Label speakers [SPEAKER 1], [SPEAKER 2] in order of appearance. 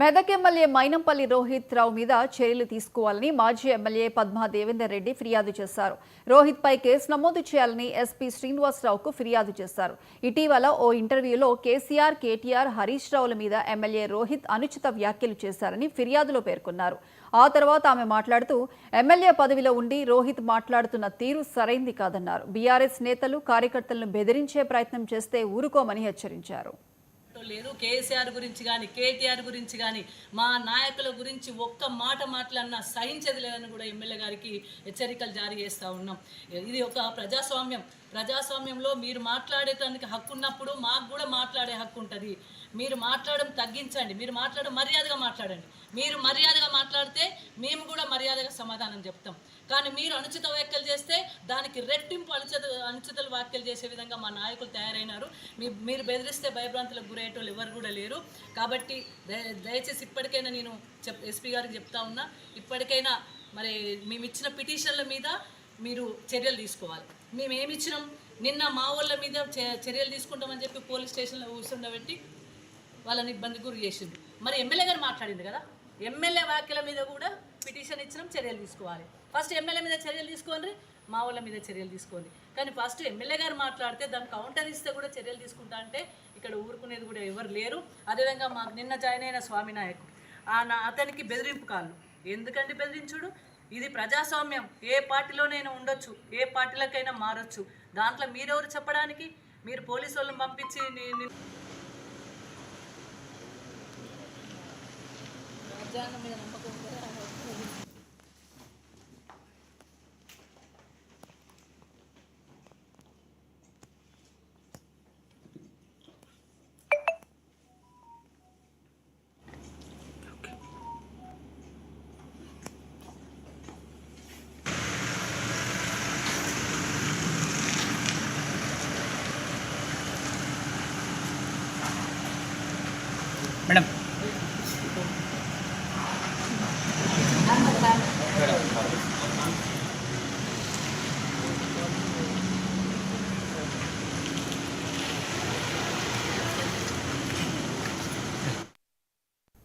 [SPEAKER 1] Medak MLA Mynampally Rohit రావు మీద చర్యలు తీసుకోవాలని మాజీ ఎమ్మెల్యే పద్మా దేవేందర్ రెడ్డి ఫిర్యాదు చేశారు. రోహిత్ పై కేసు నమోదు చేయాలని ఎస్పీ శ్రీనివాసరావుకు ఫిర్యాదు చేశారు. ఇటీవల ఓ ఇంటర్వ్యూలో కేసీఆర్, కేటీఆర్, హరీష్ రావుల మీద ఎమ్మెల్యే రోహిత్ అనుచిత వ్యాఖ్యలు చేశారని ఫిర్యాదులో పేర్కొన్నారు. ఆ తర్వాత ఆమె మాట్లాడుతూ ఎమ్మెల్యే పదవిలో ఉండి రోహిత్ మాట్లాడుతున్న తీరు సరైంది కాదన్నారు. బీఆర్ఎస్ నేతలు, కార్యకర్తలను బెదిరించే ప్రయత్నం చేస్తే ఊరుకోమని హెచ్చరించారు.
[SPEAKER 2] లేదు కేసీఆర్ గురించి కానీ కేటీఆర్ గురించి కానీ మా నాయకుల గురించి ఒక్క మాట మాట్లాడినా సహించేది లేదని కూడా ఎమ్మెల్యే గారికి హెచ్చరికలు జారీ చేస్తూ ఉన్నాం. ఇది ఒక ప్రజాస్వామ్యంలో మీరు మాట్లాడేటానికి హక్కు ఉన్నప్పుడు మాకు కూడా మాట్లాడే హక్కు ఉంటుంది. మీరు మాట్లాడడం తగ్గించండి, మీరు మాట్లాడడం మర్యాదగా మాట్లాడండి. మీరు మర్యాదగా మాట్లాడితే మేము కూడా మర్యాదగా సమాధానం చెప్తాం. కానీ మీరు అనుచిత వ్యాఖ్యలు చేస్తే దానికి రెట్టింపు అనుచిత వ్యాఖ్యలు చేసే విధంగా మా నాయకులు తయారైనారు. మీరు బెదిరిస్తే భయభ్రాంతులకు గురయ్యేటోళ్ళు ఎవరు కూడా లేరు. కాబట్టి దయచేసి ఇప్పటికైనా నేను ఎస్పీ గారికి చెప్తా ఉన్నా, ఇప్పటికైనా మరి మేము ఇచ్చిన పిటిషన్ల మీద మీరు చర్యలు తీసుకోవాలి. మేము ఏమి ఇచ్చినాం, నిన్న మా వాళ్ళ మీద చర్యలు తీసుకుంటామని చెప్పి పోలీస్ స్టేషన్లో కూర్చుండబెట్టి వాళ్ళని ఇబ్బంది గురి చేసింది. మరి ఎమ్మెల్యే గారు మాట్లాడింది కదా, ఎమ్మెల్యే వ్యాఖ్యల మీద కూడా పిటిషన్ ఇచ్చినాం, చర్యలు తీసుకోవాలి. ఫస్ట్ ఎమ్మెల్యే మీద చర్యలు తీసుకోండి, మా వాళ్ళ మీద చర్యలు తీసుకోండి. కానీ ఫస్ట్ ఎమ్మెల్యే గారు మాట్లాడితే దాన్ని కౌంటర్ ఇస్తే కూడా చర్యలు తీసుకుంటా అంటే ఇక్కడ ఊరుకునేది కూడా ఎవరు లేరు. అదేవిధంగా మాకు నిన్న జాయిన్ అయిన స్వామి నాయకుడు అతనికి బెదిరింపు కాళ్ళు. ఎందుకంటే బెదిరించుడు, ఇది ప్రజాస్వామ్యం. ఏ పార్టీలోనైనా ఉండొచ్చు, ఏ పార్టీలకైనా మారొచ్చు. దాంట్లో మీరెవరు చెప్పడానికి? మీరు పోలీసు వాళ్ళని పంపించి రాజ్యాంగం మీద నమ్మకం
[SPEAKER 3] మేడం